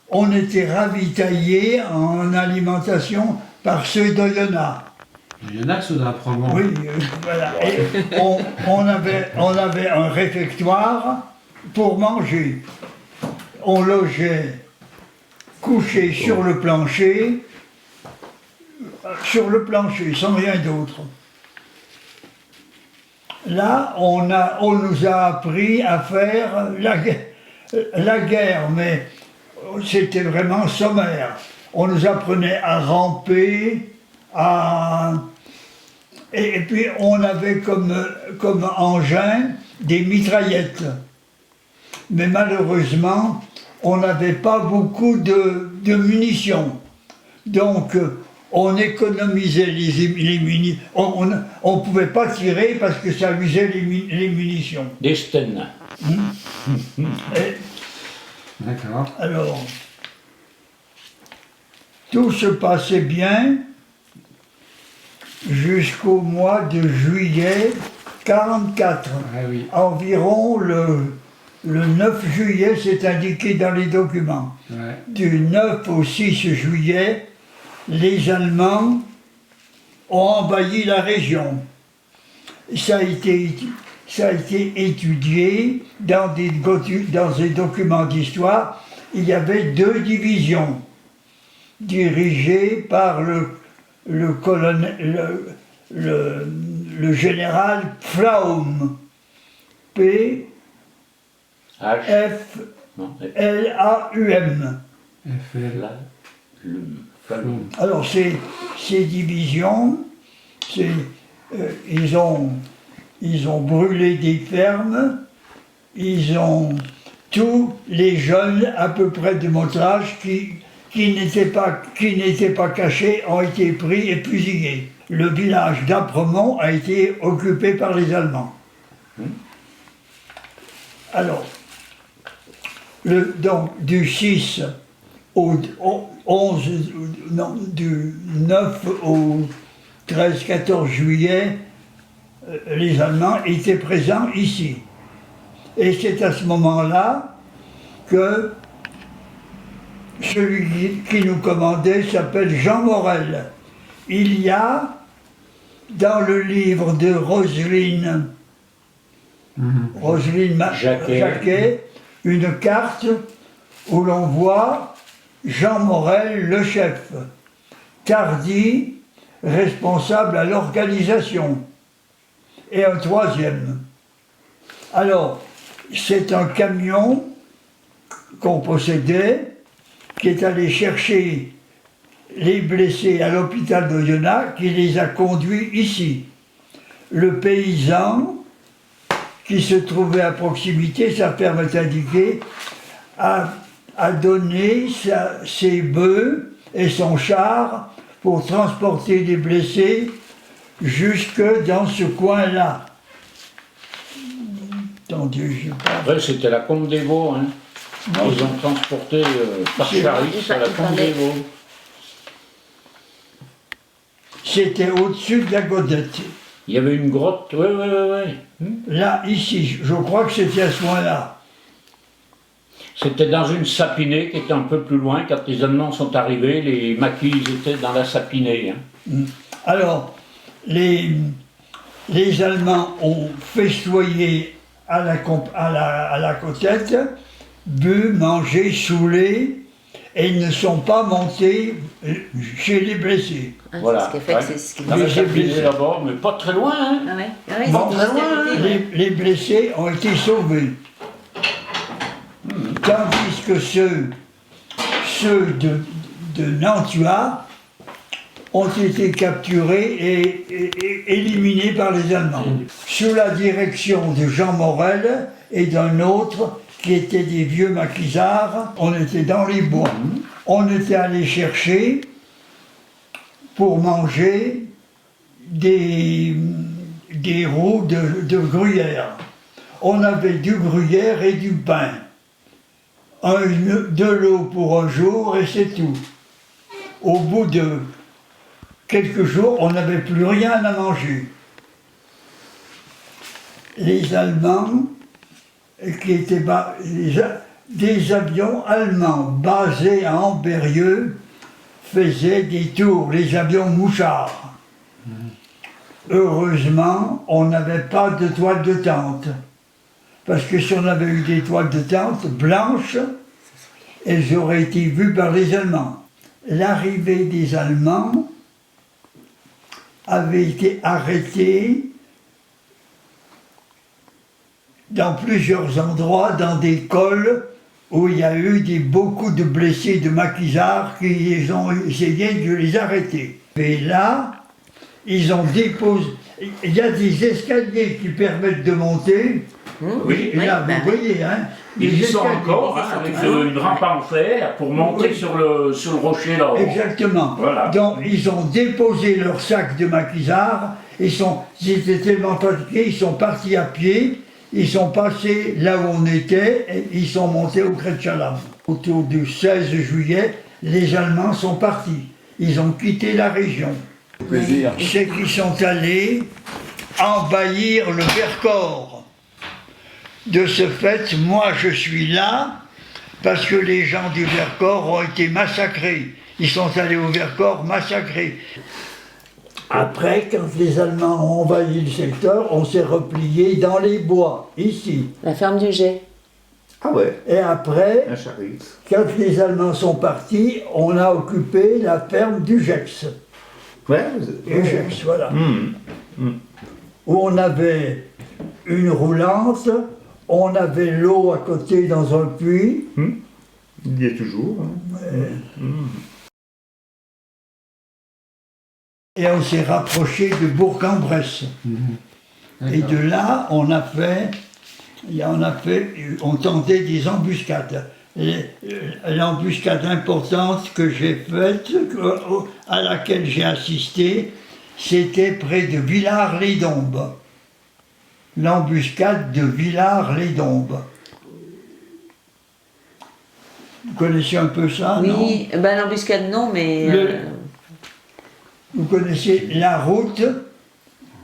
on était ravitaillés en alimentation par ceux d'Oyonnax. Il y en a que Soda, probablement. Oui, voilà. Et on avait un réfectoire pour manger. On logeait couché sur le plancher, sans rien d'autre. Là, on nous a appris à faire la guerre, mais c'était vraiment sommaire. On nous apprenait à ramper, et puis on avait comme engin des mitraillettes. Mais malheureusement, on n'avait pas beaucoup de munitions. Donc, on économisait les munitions. On ne pouvait pas tirer parce que ça usait les munitions. Des Sten. D'accord. Alors, tout se passait bien jusqu'au mois de juillet 1944. Ah oui. Environ le 9 juillet, c'est indiqué dans les documents. Ouais. Du 9 au 6 juillet, les Allemands ont envahi la région. Ça a été étudié dans des documents d'histoire. Il y avait 2 divisions dirigées par le général Pflaum, P. F. L-A-U-M. FL. Alors ces divisions, ils ont brûlé des fermes, tous les jeunes à peu près de mon âge qui n'étaient pas cachés ont été pris et fusillés. Le village d'Apremont a été occupé par les Allemands. Alors, donc du 6 au 11, non, du 9 au 13-14 juillet, les Allemands étaient présents ici. Et c'est à ce moment-là que celui qui nous commandait s'appelle Jean Morel. Il y a dans le livre de Roselyne Jacquet, une carte où l'on voit Jean Morel, le chef, Tardy, responsable à l'organisation, et un troisième. Alors, c'est un camion qu'on possédait, qui est allé chercher les blessés à l'hôpital d'Oyonnax, qui les a conduits ici. Le paysan qui se trouvait à proximité, sa ferme est indiquée, a donné ses bœufs et son char pour transporter les blessés jusque dans ce coin-là. Attendez, je parle. Après, c'était la Combe des Vaux, hein. Ils ont transporté par chariot sur la Combe des Vaux. C'était au-dessus de la Godette. Il y avait une grotte, oui. Là, ici, je crois que c'était à ce moment-là. C'était dans une sapinée qui était un peu plus loin. Quand les Allemands sont arrivés, les maquis étaient dans la sapinée. Hein. Alors, les Allemands ont festoyé à la côtette, bu, mangé, saoulé, et ils ne sont pas montés chez les blessés. Ah, Voilà. C'est ce qui Dans la sapinée là-bas, mais pas très loin. Hein. Ah ouais, ah ouais, Bon, c'était juste à côté. les blessés ont été sauvés. Tandis que ceux de Nantua ont été capturés et éliminés par les Allemands. Sous la direction de Jean Morel et d'un autre qui étaient des vieux maquisards, on était dans les bois. On était allé chercher pour manger des roues de gruyère. On avait du gruyère et du pain. De l'eau pour un jour et c'est tout. Au bout de quelques jours, on n'avait plus rien à manger. Les Allemands, des avions allemands basés à Ambérieux faisaient des tours, les avions mouchards. Heureusement, on n'avait pas de toile de tente. Parce que si on avait eu des toiles de tente blanches, elles auraient été vues par les Allemands. L'arrivée des Allemands avait été arrêtée dans plusieurs endroits, dans des cols où il y a eu beaucoup de blessés de maquisards qui ont essayé de les arrêter. Et là, ils ont déposé. Il y a des escaliers qui permettent de monter. Oui, Et là, vous voyez, hein, ils y sont escaliers. encore, hein, avec une rampe en fer pour monter Oui. sur le rocher là-haut. Exactement. Voilà. Donc, ils ont déposé leurs sacs de maquisards, ils étaient tellement fatigués, ils sont partis à pied, ils sont passés là où on était, et ils sont montés au Crête Chalam. Autour du 16 juillet, les Allemands sont partis. Ils ont quitté la région. Plaisir. C'est qu'ils sont allés envahir le Vercors. De ce fait, moi je suis là parce que les gens du Vercors ont été massacrés. Ils sont allés au Vercors massacrés. Après, quand les Allemands ont envahi le secteur, on s'est replié dans les bois, ici. La ferme du Jet. Ah ouais. Et après, Un charix. quand les Allemands sont partis, on a occupé la ferme du Gex. Ouais. Gex, voilà. Où on avait une roulante, on avait l'eau à côté dans un puits. Il y est toujours. Hein. Et on s'est rapproché de Bourg-en-Bresse. Et de là, on tentait des embuscades. L'embuscade importante que j'ai faite, à laquelle j'ai assisté, c'était près de Villars-les-Dombes. L'embuscade de Villars-les-Dombes. Vous connaissez un peu ça, non? Oui, ben l'embuscade non, mais... Vous connaissez la route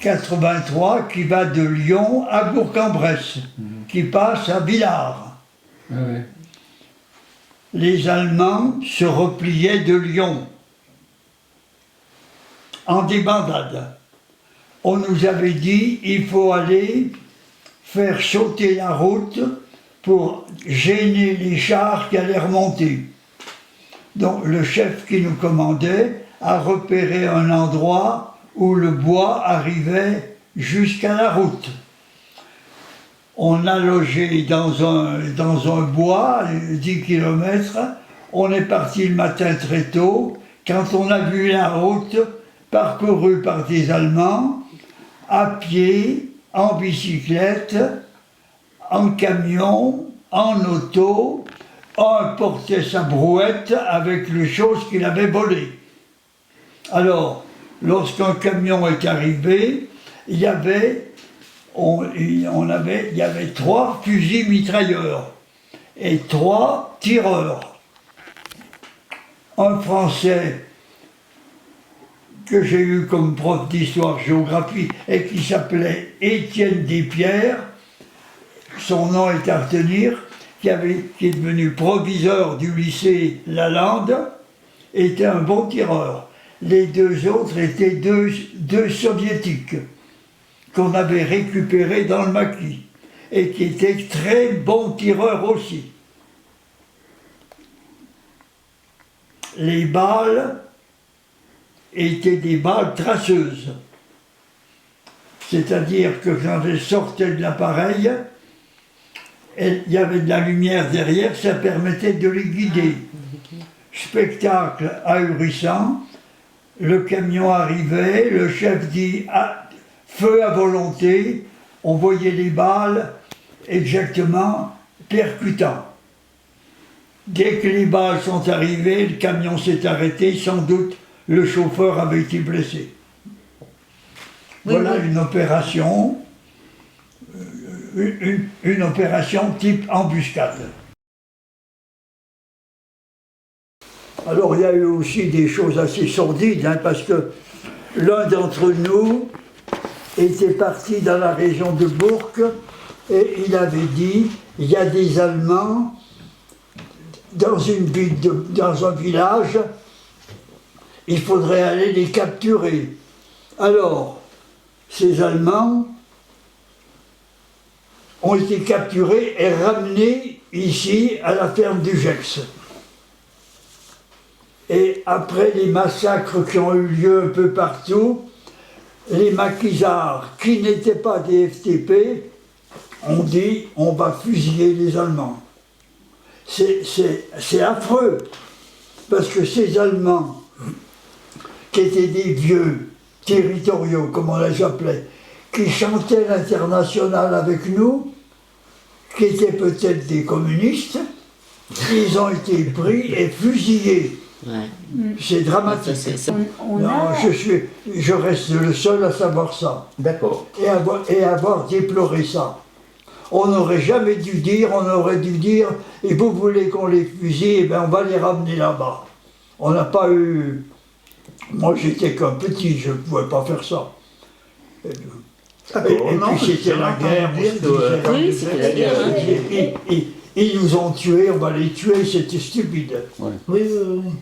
83 qui va de Lyon à Bourg-en-Bresse, qui passe à Villars. Ah ouais. Les Allemands se repliaient de Lyon en débandade. On nous avait dit il faut aller faire sauter la route pour gêner les chars qui allaient remonter. Donc le chef qui nous commandait a repéré un endroit où le bois arrivait jusqu'à la route. On a logé dans un bois, 10 km, on est parti le matin très tôt. Quand on a vu la route parcourue par des Allemands, à pied, en bicyclette, en camion, en auto, un portait sa brouette avec les choses qu'il avait volées. Alors, lorsqu'un camion est arrivé, il y avait 3 fusils mitrailleurs et 3 tireurs. Un Français que j'ai eu comme prof d'histoire-géographie et qui s'appelait Étienne Despierres, son nom est à retenir, qui est devenu proviseur du lycée Lalande, était un bon tireur. Les 2 autres étaient deux soviétiques qu'on avait récupérés dans le maquis et qui étaient très bons tireurs aussi. Les balles étaient des balles traceuses. C'est-à-dire que quand elles sortaient de l'appareil, il y avait de la lumière derrière, ça permettait de les guider. Spectacle ahurissant. Le camion arrivait, le chef dit feu à volonté, on voyait les balles exactement percutant. Dès que les balles sont arrivées, le camion s'est arrêté, sans doute le chauffeur avait été blessé. Oui, Voilà oui. une opération type embuscade. Alors il y a eu aussi des choses assez sordides, hein, parce que l'un d'entre nous était parti dans la région de Bourg et il avait dit il y a des Allemands dans un village, il faudrait aller les capturer. Alors, ces Allemands ont été capturés et ramenés ici à la ferme du Gex. Et après les massacres qui ont eu lieu un peu partout, les maquisards, qui n'étaient pas des FTP, ont dit on va fusiller les Allemands. C'est affreux, parce que ces Allemands, qui étaient des vieux territoriaux, comme on les appelait, qui chantaient l'international avec nous, qui étaient peut-être des communistes, ils ont été pris et fusillés. Ouais. C'est dramatique. Non, je reste le seul à savoir ça. D'accord. Et avoir déploré ça. On n'aurait jamais dû dire, on aurait dû dire, et vous voulez qu'on les fusille, eh bien on va les ramener là-bas. On n'a pas eu... Moi j'étais qu'un petit, je ne pouvais pas faire ça. Et puis c'était la guerre. Oui, c'était la guerre. Hein. Ils nous ont tués, on va les tuer, c'était stupide. Ouais. Oui, oui, oui.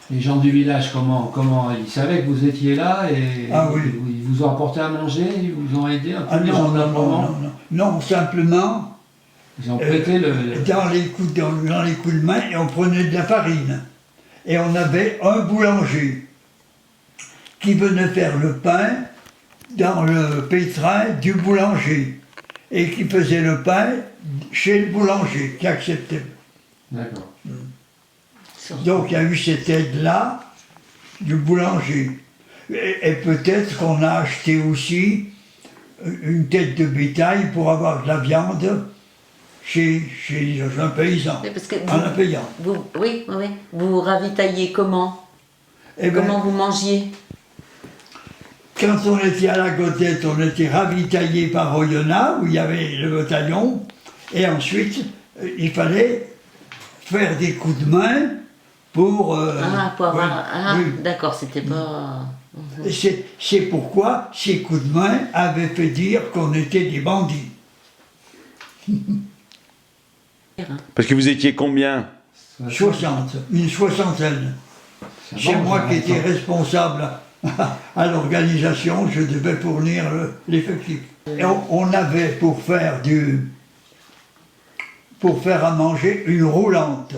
Les gens du village, comment ils savaient que vous étiez là et Ah oui. ils vous ont apporté à manger, ils vous ont aidé un peu Ah les gens d'Abrement. non, simplement, Ils ont prêté dans les coups de main, et on prenait de la farine. Et on avait un boulanger qui venait faire le pain dans le pétrin du boulanger et qui faisait le pain chez le boulanger, qui acceptait. D'accord. Donc il y a eu cette aide-là du boulanger. Et peut-être qu'on a acheté aussi une tête de bétail pour avoir de la viande chez un paysan, Oui, parce que en la payant. oui. Vous vous ravitailliez comment? Eh ben, Comment vous mangiez? quand on était à la Godette, on était ravitaillé par Oyonnax, où il y avait le bataillon, et ensuite, il fallait faire des coups de main pour avoir... oui, Ah, oui. d'accord, c'était pas... Et c'est pourquoi ces coups de main avaient fait dire qu'on était des bandits. Parce que vous étiez combien? 60, une soixantaine. C'est moi qui étais responsable à l'organisation, je devais fournir l'effectif. Et on avait pour faire à manger une roulante.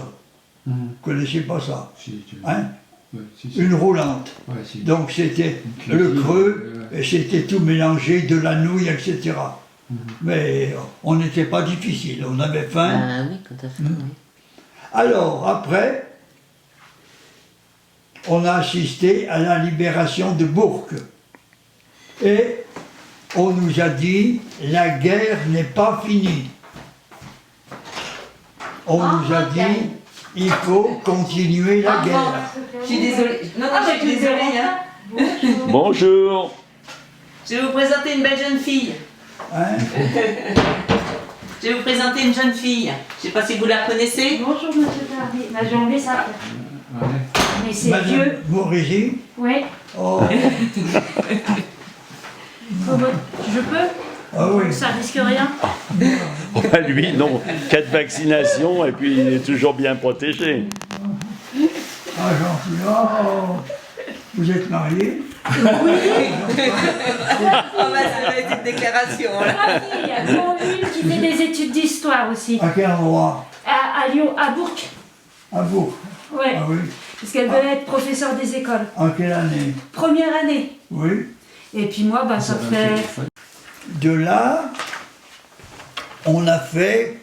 Vous ne connaissez pas ça, Si, hein? ouais, si. Une roulante. Ouais, si. Donc c'était Une le cuisine, creux, ouais. et c'était tout mélangé, de la nouille, etc. Mais on n'était pas difficile, on avait faim. Ah oui, tout à fait, oui. Alors, après, on a assisté à la libération de Bourg. Et on nous a dit, la guerre n'est pas finie. On nous a dit, il faut continuer la guerre. Je suis désolée. Non, je suis désolée. Hein. Bonjour. Je vais vous présenter une belle jeune fille. Hein? Je vais vous présenter une jeune fille. Je ne sais pas si vous la connaissez. Bonjour Monsieur Tardy. Bah, j'ai enlevé ça. Ouais. Mais c'est vieux. Madame Morézy. Oui. Oh, Oh, bah, je peux. ah oui. Ça risque rien. Oh, bah, lui, non. 4 vaccinations et puis il est toujours bien protégé. Ah, gentil. Oh, vous êtes marié? Oh, bah, ça va être une déclaration. Là. Ma fille, dont une qui fait des études d'histoire aussi. À quel endroit? À Lyon, à Bourg. À Bourg. Ouais. Ah oui. Parce qu'elle veut être professeure des écoles. En quelle année? Première année. Oui. Et puis moi, bah, ça fait... De là, on a fait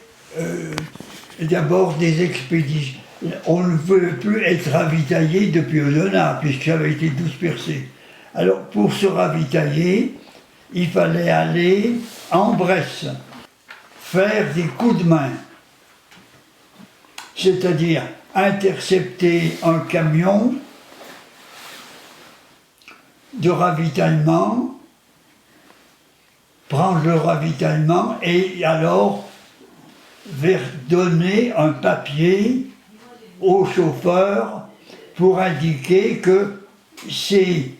d'abord des expéditions. On ne pouvait plus être ravitaillé depuis Oyonnax, puisque j'avais été 12 percés. Alors, pour se ravitailler, il fallait aller en Bresse, faire des coups de main. C'est-à-dire intercepter un camion de ravitaillement, prendre le ravitaillement et alors donner un papier au chauffeur pour indiquer que ces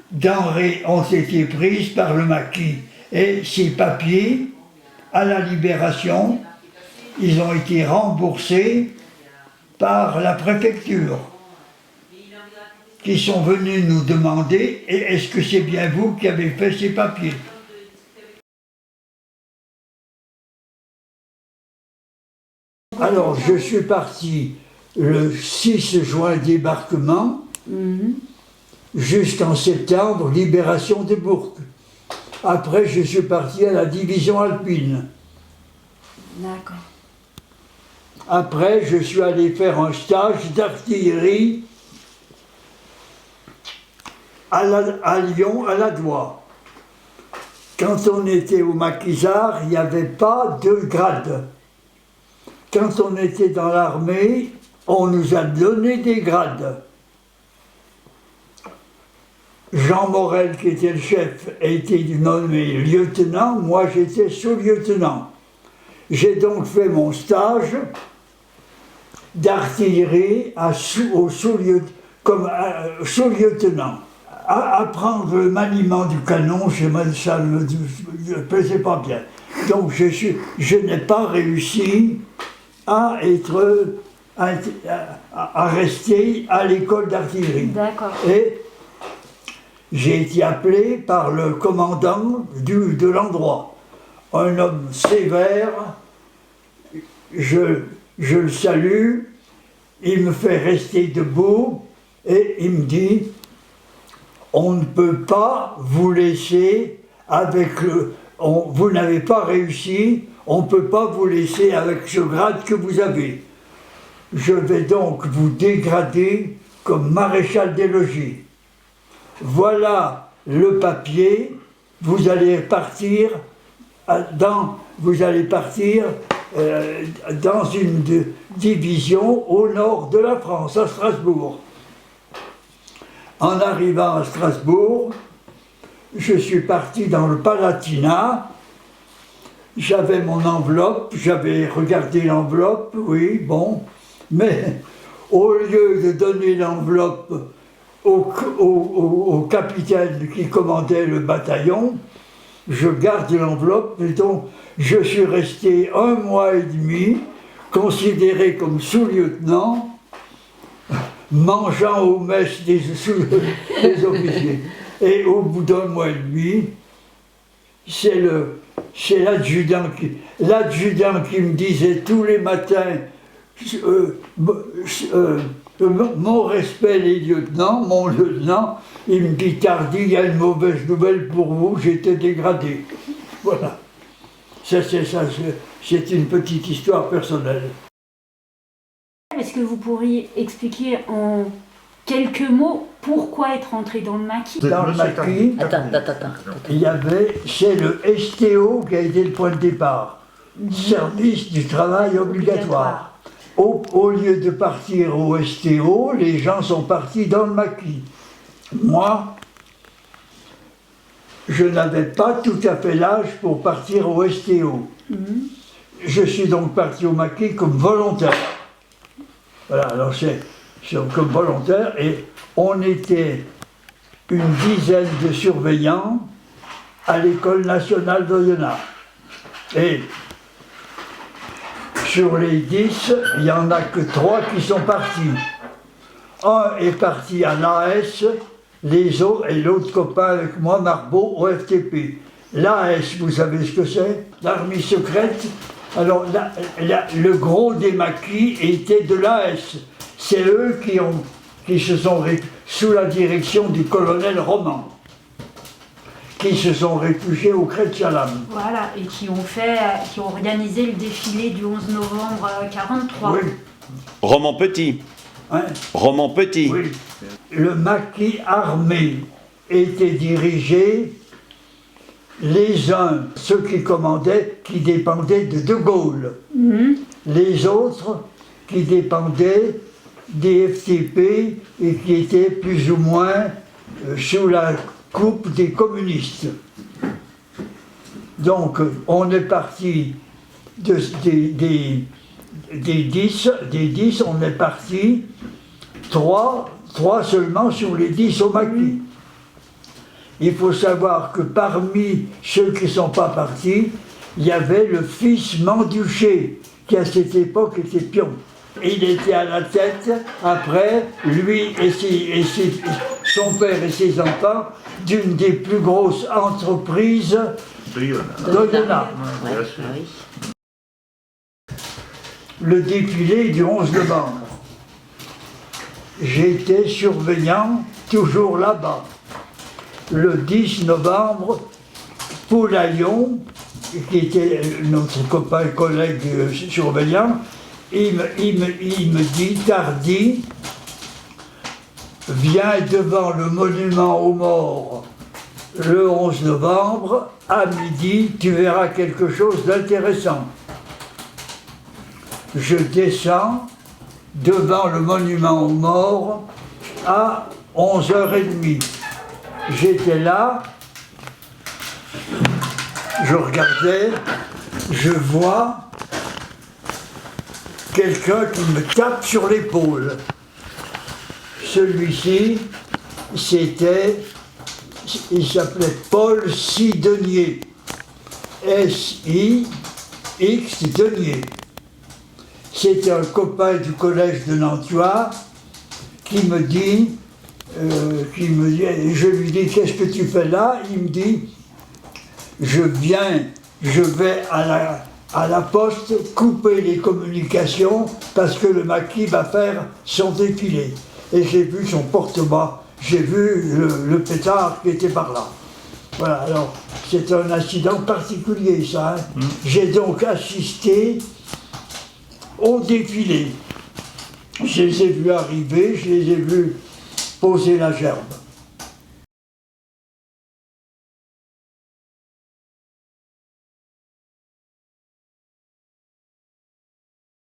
denrées ont été prises par le maquis Et ces papiers, à la Libération, ils ont été remboursés par la préfecture, qui sont venus nous demander « Est-ce que c'est bien vous qui avez fait ces papiers ?» Alors, je suis parti le 6 juin débarquement, jusqu'en septembre, libération de Bourg. Après, je suis parti à la division alpine. D'accord. Après, je suis allé faire un stage d'artillerie à Lyon, à la Doua. Quand on était au maquisard, il n'y avait pas de grade. Quand on était dans l'armée, on nous a donné des grades. Jean Morel, qui était le chef, a été nommé lieutenant, moi j'étais sous-lieutenant. J'ai donc fait mon stage d'artillerie comme sous-lieutenant. Apprendre le maniement du canon, ça ne me plaisait pas bien. Donc je n'ai pas réussi à rester à l'école d'artillerie. D'accord. Et j'ai été appelé par le commandant de l'endroit, un homme sévère, je le salue, il me fait rester debout et il me dit « On ne peut pas vous laisser avec vous n'avez pas réussi, on ne peut pas vous laisser avec ce grade que vous avez. Je vais donc vous dégrader comme maréchal des logis. Voilà le papier, vous allez partir dans une division au nord de la France, à Strasbourg. » En arrivant à Strasbourg, je suis parti dans le Palatinat, j'avais mon enveloppe, j'avais regardé l'enveloppe, oui, bon, mais au lieu de donner l'enveloppe au capitaine qui commandait le bataillon, je garde l'enveloppe, et donc je suis resté 1 mois et demi, considéré comme sous-lieutenant, mangeant aux messes des officiers. Et au bout d'1 mois et demi, c'est l'adjudant qui me disait tous les matins mon respect les lieutenants, mon lieutenant, il me dit « Tardy, il y a une mauvaise nouvelle pour vous, j'étais dégradé. » Voilà. C'est une petite histoire personnelle. Est-ce que vous pourriez expliquer en quelques mots pourquoi être entré dans le maquis? Dans le maquis, il y avait, c'est le STO qui a été le point de départ. Service du travail obligatoire. Au lieu de partir au STO, les gens sont partis dans le maquis. Moi, je n'avais pas tout à fait l'âge pour partir au STO. Je suis donc parti au maquis comme volontaire. Voilà, alors c'est comme volontaire, et on était une dizaine de surveillants à l'école nationale d'Oyonnax. Et sur les 10, il n'y en a que 3 qui sont partis. Un est parti à l'AS, les autres, et l'autre copain avec moi, Marbeau, au FTP. L'AS, vous savez ce que c'est? L'armée secrète. Alors, le gros des maquis était de l'AS. C'est eux qui se sont, sous la direction du colonel Roman, qui se sont réfugiés au Crête Chalam. Voilà, et qui ont organisé le défilé du 11 novembre 1943. Oui. Roman Petit. Hein? Roman Petit. Oui. Le maquis armé était dirigé, les uns, ceux qui commandaient, qui dépendaient de De Gaulle. Les autres qui dépendaient des FTP et qui étaient plus ou moins sous la coupe des communistes. Donc on est parti des 10, on est parti 3 seulement sur les 10 au maquis. il faut savoir que parmi ceux qui ne sont pas partis, il y avait le fils Manduché, qui à cette époque était pion. Il était à la tête, après, lui et son père et ses enfants, d'une des plus grosses entreprises d'Audenarde. Le défilé du 11 novembre. J'étais surveillant, toujours là-bas. Le 10 novembre, Poulaillon, qui était notre copain collègue surveillant, il me dit, Tardy, viens devant le monument aux morts le 11 novembre, à midi, tu verras quelque chose d'intéressant. Je descends devant le monument aux morts à 11h30. J'étais là, je regardais, je vois quelqu'un qui me tape sur l'épaule. Celui-ci, il s'appelait Paul Sidonier. S-I-X Denier. C'était un copain du collège de Nantua qui me dit, je lui dis, qu'est-ce que tu fais là? Il me dit, je vais à la poste couper les communications parce que le maquis va faire son défilé. Et j'ai vu son porte-bas, j'ai vu le pétard qui était par là. Voilà, alors c'est un incident particulier ça. Hein. J'ai donc assisté au défilé. Je les ai vus arriver, je les ai vus poser la gerbe.